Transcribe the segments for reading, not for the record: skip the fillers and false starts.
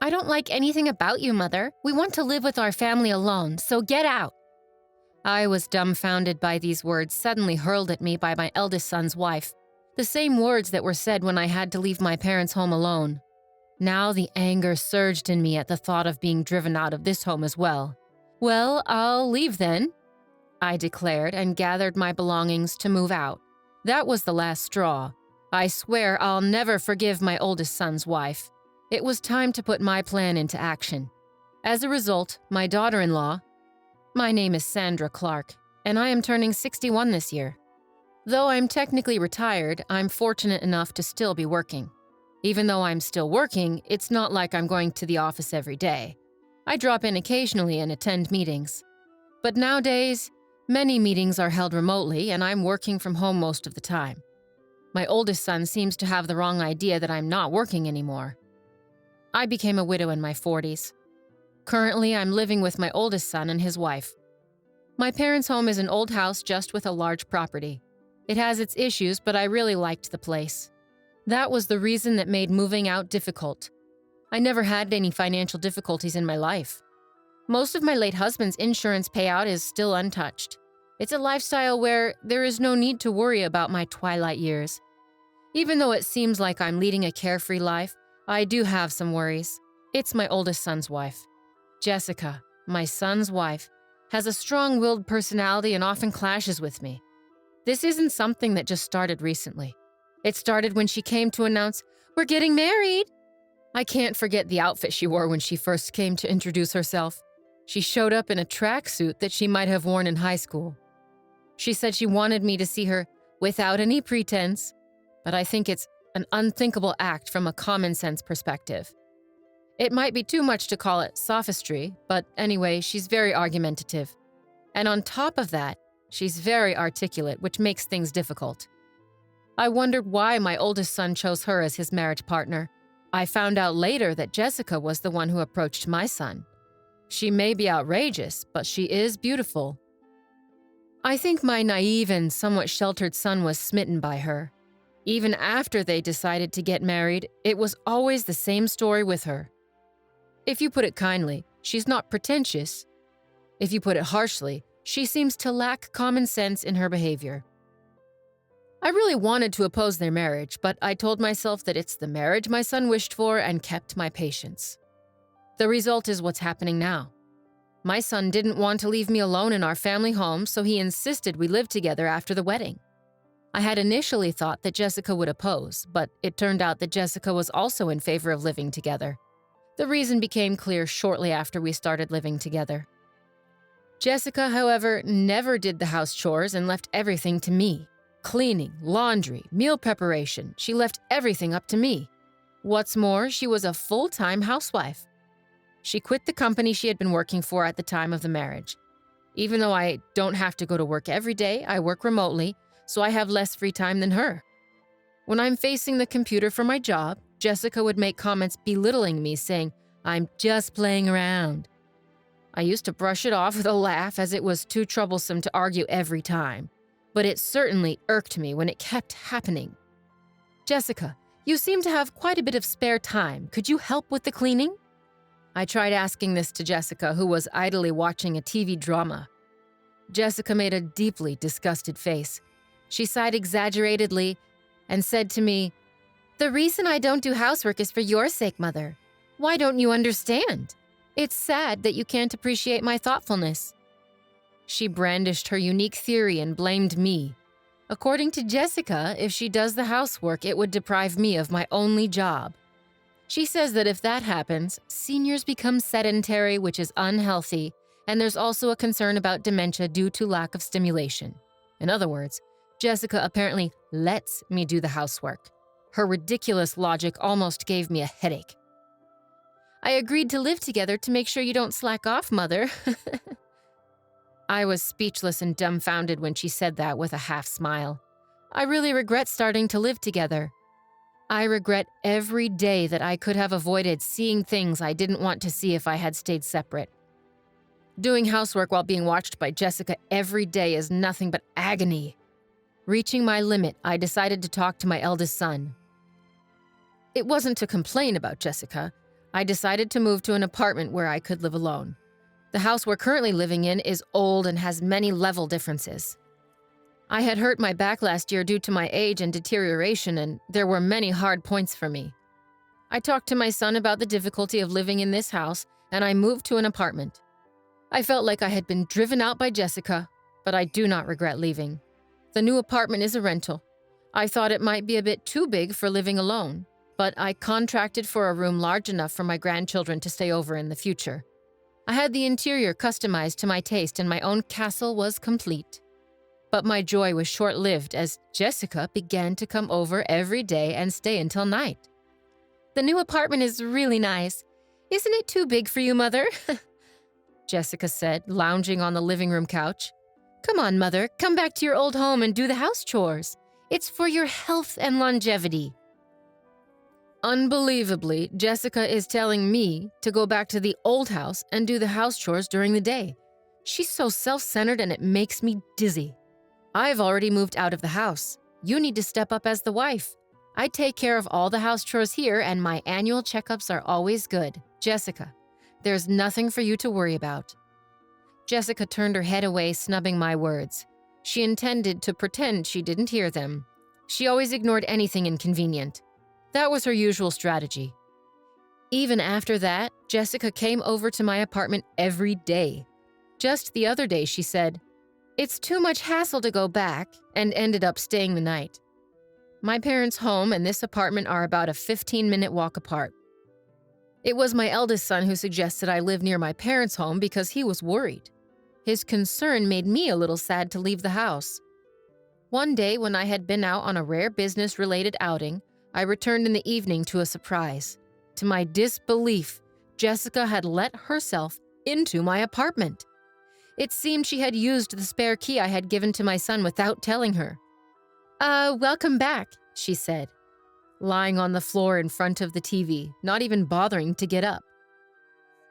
I don't like anything about you, Mother. We want to live with our family alone, so get out. I was dumbfounded by these words suddenly hurled at me by my eldest son's wife. The same words that were said when I had to leave my parents' home alone. Now the anger surged in me at the thought of being driven out of this home as well. Well, I'll leave then, I declared and gathered my belongings to move out. That was the last straw. I swear I'll never forgive my oldest son's wife. It was time to put my plan into action. As a result, my daughter-in-law, my name is Sandra Clark, and I am turning 61 this year. Though I'm technically retired, I'm fortunate enough to still be working. Even though I'm still working, it's not like I'm going to the office every day. I drop in occasionally and attend meetings. But nowadays, many meetings are held remotely, and I'm working from home most of the time. My oldest son seems to have the wrong idea that I'm not working anymore. I became a widow in my 40s. Currently, I'm living with my oldest son and his wife. My parents' home is an old house just with a large property. It has its issues, but I really liked the place. That was the reason that made moving out difficult. I never had any financial difficulties in my life. Most of my late husband's insurance payout is still untouched. It's a lifestyle where there is no need to worry about my twilight years. Even though it seems like I'm leading a carefree life, I do have some worries. It's my oldest son's wife. Jessica, my son's wife, has a strong-willed personality and often clashes with me. This isn't something that just started recently. It started when she came to announce, "We're getting married!" I can't forget the outfit she wore when she first came to introduce herself. She showed up in a tracksuit that she might have worn in high school. She said she wanted me to see her without any pretense, but I think it's an unthinkable act from a common-sense perspective. It might be too much to call it sophistry, but anyway, she's very argumentative. And on top of that, she's very articulate, which makes things difficult. I wondered why my oldest son chose her as his marriage partner. I found out later that Jessica was the one who approached my son. She may be outrageous, but she is beautiful. I think my naive and somewhat sheltered son was smitten by her. Even after they decided to get married, it was always the same story with her. If you put it kindly, she's not pretentious. If you put it harshly, she seems to lack common sense in her behavior. I really wanted to oppose their marriage, but I told myself that it's the marriage my son wished for and kept my patience. The result is what's happening now. My son didn't want to leave me alone in our family home, so he insisted we live together after the wedding. I had initially thought that Jessica would oppose, but it turned out that Jessica was also in favor of living together. The reason became clear shortly after we started living together. Jessica, however, never did the house chores and left everything to me. Cleaning, laundry, meal preparation, she left everything up to me. What's more, she was a full-time housewife. She quit the company she had been working for at the time of the marriage. Even though I don't have to go to work every day, I work remotely, so I have less free time than her. When I'm facing the computer for my job, Jessica would make comments belittling me, saying, "I'm just playing around." I used to brush it off with a laugh as it was too troublesome to argue every time, but it certainly irked me when it kept happening. "Jessica, you seem to have quite a bit of spare time. Could you help with the cleaning?" I tried asking this to Jessica, who was idly watching a TV drama. Jessica made a deeply disgusted face. She sighed exaggeratedly and said to me, "The reason I don't do housework is for your sake, Mother. Why don't you understand? It's sad that you can't appreciate my thoughtfulness." She brandished her unique theory and blamed me. According to Jessica, if she does the housework, it would deprive me of my only job. She says that if that happens, seniors become sedentary, which is unhealthy, and there's also a concern about dementia due to lack of stimulation. In other words, Jessica apparently lets me do the housework. Her ridiculous logic almost gave me a headache. "I agreed to live together to make sure you don't slack off, Mother." I was speechless and dumbfounded when she said that with a half smile. I really regret starting to live together. I regret every day that I could have avoided seeing things I didn't want to see if I had stayed separate. Doing housework while being watched by Jessica every day is nothing but agony. Reaching my limit, I decided to talk to my eldest son. It wasn't to complain about Jessica. I decided to move to an apartment where I could live alone. The house we're currently living in is old and has many level differences. I had hurt my back last year due to my age and deterioration, and there were many hard points for me. I talked to my son about the difficulty of living in this house, and I moved to an apartment. I felt like I had been driven out by Jessica, but I do not regret leaving. The new apartment is a rental. I thought it might be a bit too big for living alone, but I contracted for a room large enough for my grandchildren to stay over in the future. I had the interior customized to my taste, and my own castle was complete. But my joy was short-lived as Jessica began to come over every day and stay until night. "The new apartment is really nice. Isn't it too big for you, Mother?" Jessica said, lounging on the living room couch. "Come on, Mother, come back to your old home and do the house chores. It's for your health and longevity." Unbelievably, Jessica is telling me to go back to the old house and do the house chores during the day. She's so self-centered and it makes me dizzy. "I've already moved out of the house. You need to step up as the wife. I take care of all the house chores here and my annual checkups are always good. Jessica, there's nothing for you to worry about." Jessica turned her head away, snubbing my words. She intended to pretend she didn't hear them. She always ignored anything inconvenient. That was her usual strategy. Even after that, Jessica came over to my apartment every day. Just the other day, she said, "It's too much hassle to go back," and ended up staying the night. My parents' home and this apartment are about a 15-minute walk apart. It was my eldest son who suggested I live near my parents' home because he was worried. His concern made me a little sad to leave the house. One day, when I had been out on a rare business-related outing, I returned in the evening to a surprise. To my disbelief, Jessica had let herself into my apartment. It seemed she had used the spare key I had given to my son without telling her. Welcome back," she said, lying on the floor in front of the TV, not even bothering to get up.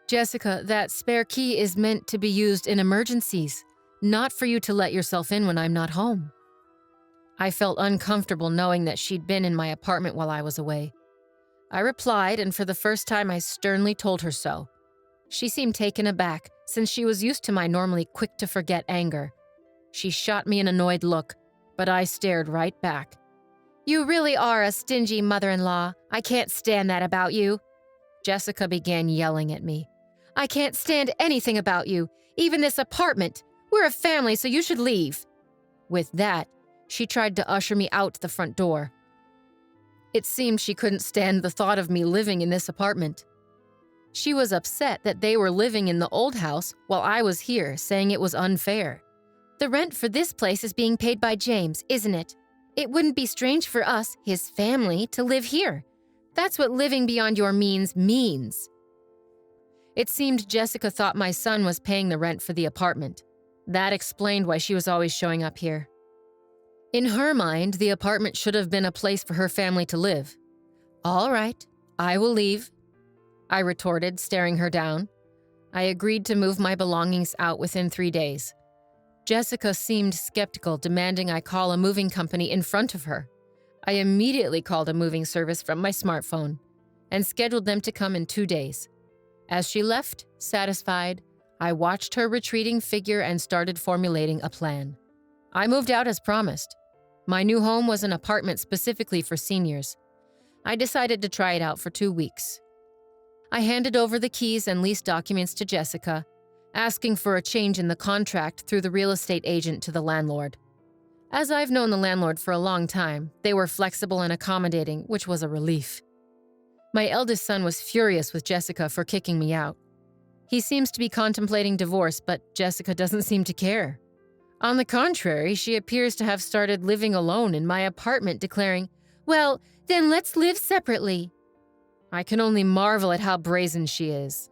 "Jessica, that spare key is meant to be used in emergencies, not for you to let yourself in when I'm not home." I felt uncomfortable knowing that she'd been in my apartment while I was away. I replied, and for the first time I sternly told her so. She seemed taken aback, since she was used to my normally quick-to-forget anger. She shot me an annoyed look, but I stared right back. "You really are a stingy mother-in-law. I can't stand that about you." Jessica began yelling at me. "I can't stand anything about you, even this apartment. We're a family, so you should leave." With that, she tried to usher me out the front door. It seemed she couldn't stand the thought of me living in this apartment. She was upset that they were living in the old house while I was here, saying it was unfair. "The rent for this place is being paid by James, isn't it? It wouldn't be strange for us, his family, to live here. That's what living beyond your means means." It seemed Jessica thought my son was paying the rent for the apartment. That explained why she was always showing up here. In her mind, the apartment should have been a place for her family to live. "All right, I will leave," I retorted, staring her down. I agreed to move my belongings out within 3 days. Jessica seemed skeptical, demanding I call a moving company in front of her. I immediately called a moving service from my smartphone and scheduled them to come in 2 days. As she left, satisfied, I watched her retreating figure and started formulating a plan. I moved out as promised. My new home was an apartment specifically for seniors. I decided to try it out for 2 weeks. I handed over the keys and lease documents to Jessica, asking for a change in the contract through the real estate agent to the landlord. As I've known the landlord for a long time, they were flexible and accommodating, which was a relief. My eldest son was furious with Jessica for kicking me out. He seems to be contemplating divorce, but Jessica doesn't seem to care. On the contrary, she appears to have started living alone in my apartment, declaring, "Well, then let's live separately." I can only marvel at how brazen she is.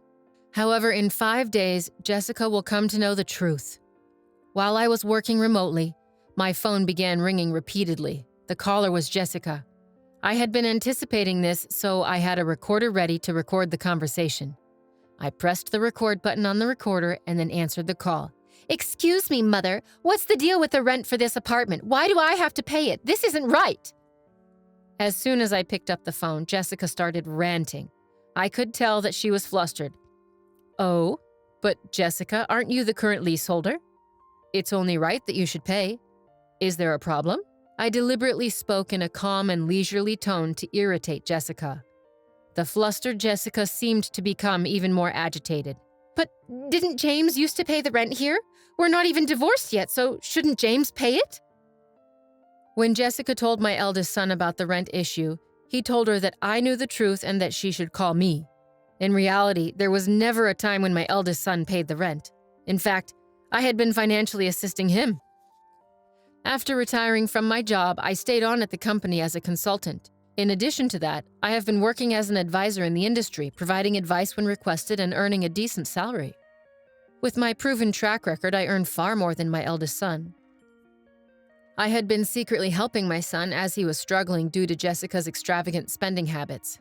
However, in 5 days, Jessica will come to know the truth. While I was working remotely, my phone began ringing repeatedly. The caller was Jessica. I had been anticipating this, so I had a recorder ready to record the conversation. I pressed the record button on the recorder and then answered the call. "Excuse me, Mother. What's the deal with the rent for this apartment? Why do I have to pay it? This isn't right." As soon as I picked up the phone, Jessica started ranting. I could tell that she was flustered. Oh, but Jessica, aren't you the current leaseholder? It's only right that you should pay. Is there a problem? I deliberately spoke in a calm and leisurely tone to irritate Jessica. The flustered Jessica seemed to become even more agitated. But didn't James used to pay the rent here? We're not even divorced yet, so shouldn't James pay it? When Jessica told my eldest son about the rent issue, he told her that I knew the truth and that she should call me. In reality, there was never a time when my eldest son paid the rent. In fact, I had been financially assisting him. After retiring from my job, I stayed on at the company as a consultant. In addition to that, I have been working as an advisor in the industry, providing advice when requested and earning a decent salary. With my proven track record, I earned far more than my eldest son. I had been secretly helping my son as he was struggling due to Jessica's extravagant spending habits.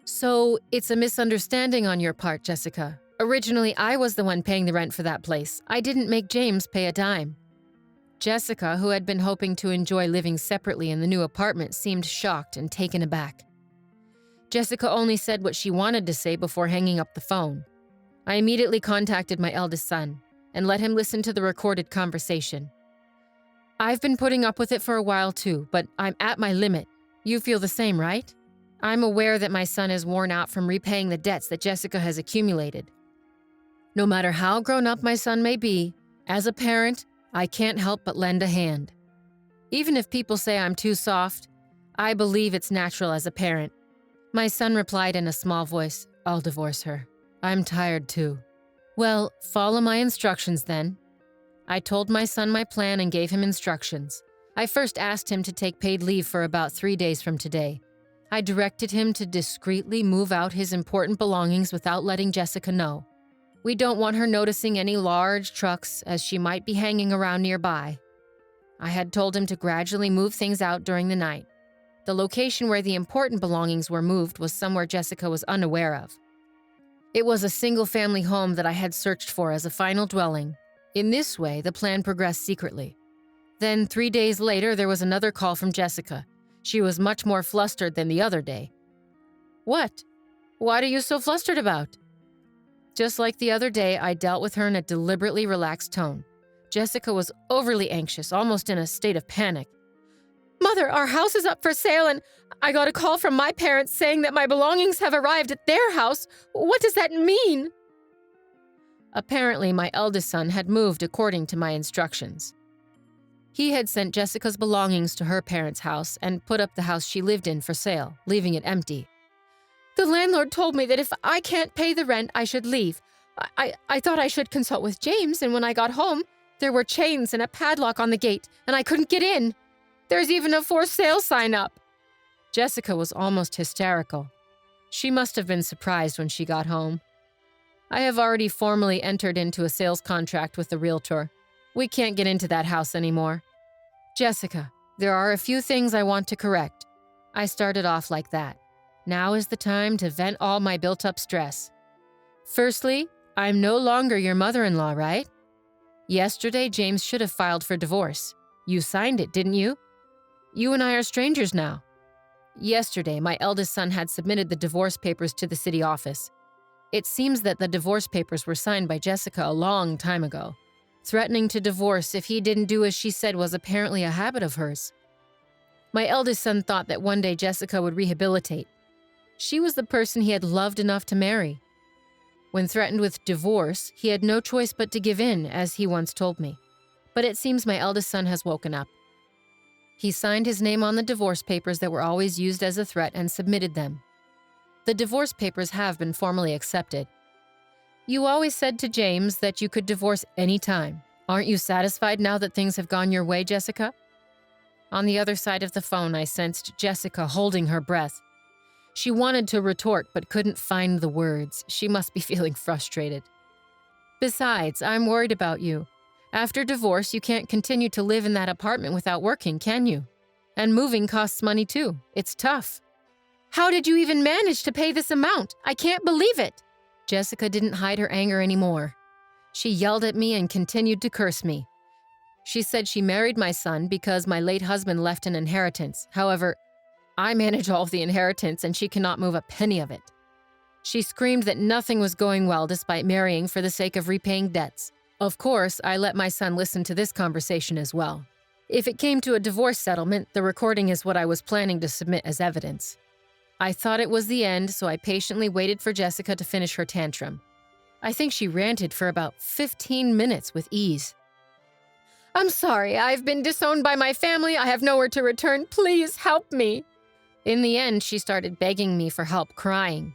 So, it's a misunderstanding on your part, Jessica. Originally, I was the one paying the rent for that place. I didn't make James pay a dime. Jessica, who had been hoping to enjoy living separately in the new apartment, seemed shocked and taken aback. Jessica only said what she wanted to say before hanging up the phone. I immediately contacted my eldest son and let him listen to the recorded conversation. I've been putting up with it for a while too, but I'm at my limit. You feel the same, right? I'm aware that my son is worn out from repaying the debts that Jessica has accumulated. No matter how grown up my son may be, as a parent, I can't help but lend a hand. Even if people say I'm too soft, I believe it's natural as a parent. My son replied in a small voice, I'll divorce her. I'm tired too. Well, follow my instructions then. I told my son my plan and gave him instructions. I first asked him to take paid leave for about 3 days from today. I directed him to discreetly move out his important belongings without letting Jessica know. We don't want her noticing any large trucks as she might be hanging around nearby. I had told him to gradually move things out during the night. The location where the important belongings were moved was somewhere Jessica was unaware of. It was a single-family home that I had searched for as a final dwelling. In this way, the plan progressed secretly. Then 3 days later, there was another call from Jessica. She was much more flustered than the other day. What? What are you so flustered about? Just like the other day, I dealt with her in a deliberately relaxed tone. Jessica was overly anxious, almost in a state of panic. Mother, our house is up for sale and I got a call from my parents saying that my belongings have arrived at their house. What does that mean? Apparently, my eldest son had moved according to my instructions. He had sent Jessica's belongings to her parents' house and put up the house she lived in for sale, leaving it empty. The landlord told me that if I can't pay the rent, I should leave. I thought I should consult with James, and when I got home, there were chains and a padlock on the gate, and I couldn't get in. There's even a for sale sign up. Jessica was almost hysterical. She must have been surprised when she got home. I have already formally entered into a sales contract with the realtor. We can't get into that house anymore. Jessica, there are a few things I want to correct. I started off like that. Now is the time to vent all my built-up stress. Firstly, I'm no longer your mother-in-law, right? Yesterday, James should have filed for divorce. You signed it, didn't you? You and I are strangers now. Yesterday, my eldest son had submitted the divorce papers to the city office. It seems that the divorce papers were signed by Jessica a long time ago. Threatening to divorce if he didn't do as she said was apparently a habit of hers. My eldest son thought that one day Jessica would rehabilitate. She was the person he had loved enough to marry. When threatened with divorce, he had no choice but to give in, as he once told me. But it seems my eldest son has woken up. He signed his name on the divorce papers that were always used as a threat and submitted them. The divorce papers have been formally accepted. You always said to James that you could divorce any time. Aren't you satisfied now that things have gone your way, Jessica? On the other side of the phone, I sensed Jessica holding her breath. She wanted to retort but couldn't find the words. She must be feeling frustrated. Besides, I'm worried about you. After divorce, you can't continue to live in that apartment without working, can you? And moving costs money too. It's tough. How did you even manage to pay this amount? I can't believe it. Jessica didn't hide her anger anymore. She yelled at me and continued to curse me. She said she married my son because my late husband left an inheritance. However, I manage all of the inheritance and she cannot move a penny of it. She screamed that nothing was going well despite marrying for the sake of repaying debts. Of course, I let my son listen to this conversation as well. If it came to a divorce settlement, the recording is what I was planning to submit as evidence. I thought it was the end, so I patiently waited for Jessica to finish her tantrum. I think she ranted for about 15 minutes with ease. "I'm sorry, I've been disowned by my family. I have nowhere to return. Please help me." In the end, she started begging me for help, crying.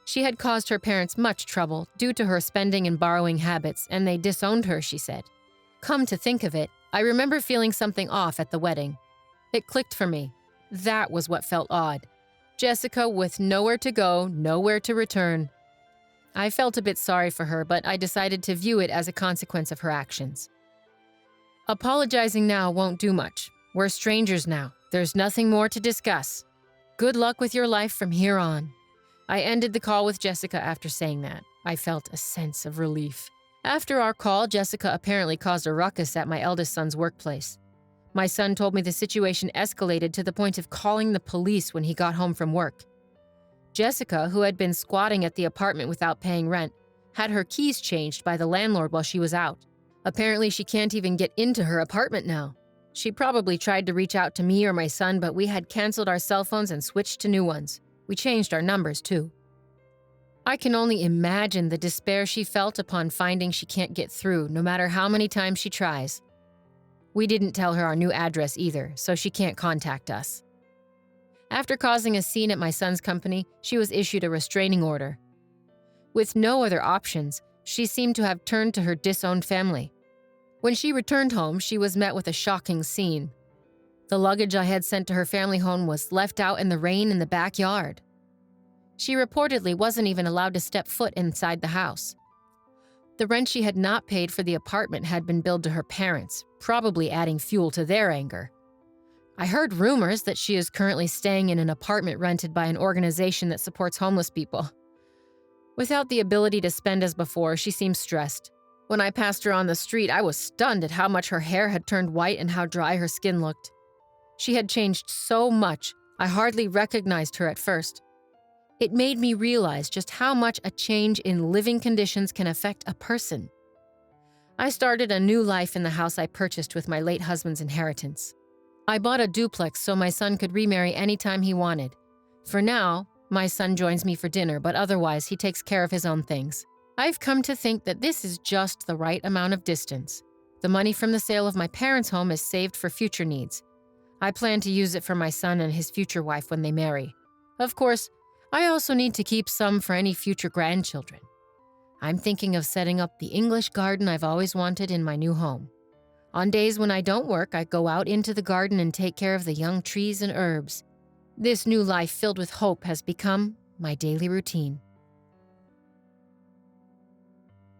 She had caused her parents much trouble due to her spending and borrowing habits, and they disowned her, she said. Come to think of it, I remember feeling something off at the wedding. It clicked for me. That was what felt odd. Jessica with nowhere to go, nowhere to return. I felt a bit sorry for her, but I decided to view it as a consequence of her actions. Apologizing now won't do much. We're strangers now. There's nothing more to discuss. Good luck with your life from here on. I ended the call with Jessica after saying that. I felt a sense of relief. After our call, Jessica apparently caused a ruckus at my eldest son's workplace. My son told me the situation escalated to the point of calling the police when he got home from work. Jessica, who had been squatting at the apartment without paying rent, had her keys changed by the landlord while she was out. Apparently, she can't even get into her apartment now. She probably tried to reach out to me or my son, but we had canceled our cell phones and switched to new ones. We changed our numbers, too. I can only imagine the despair she felt upon finding she can't get through, no matter how many times she tries. We didn't tell her our new address either, so she can't contact us. After causing a scene at my son's company, she was issued a restraining order. With no other options, she seemed to have turned to her disowned family. When she returned home, she was met with a shocking scene. The luggage I had sent to her family home was left out in the rain in the backyard. She reportedly wasn't even allowed to step foot inside the house. The rent she had not paid for the apartment had been billed to her parents, probably adding fuel to their anger. I heard rumors that she is currently staying in an apartment rented by an organization that supports homeless people. Without the ability to spend as before, she seemed stressed. When I passed her on the street, I was stunned at how much her hair had turned white and how dry her skin looked. She had changed so much, I hardly recognized her at first. It made me realize just how much a change in living conditions can affect a person. I started a new life in the house I purchased with my late husband's inheritance. I bought a duplex so my son could remarry anytime he wanted. For now, my son joins me for dinner, but otherwise he takes care of his own things. I've come to think that this is just the right amount of distance. The money from the sale of my parents' home is saved for future needs. I plan to use it for my son and his future wife when they marry. Of course, I also need to keep some for any future grandchildren. I'm thinking of setting up the English garden I've always wanted in my new home. On days when I don't work, I go out into the garden and take care of the young trees and herbs. This new life filled with hope has become my daily routine.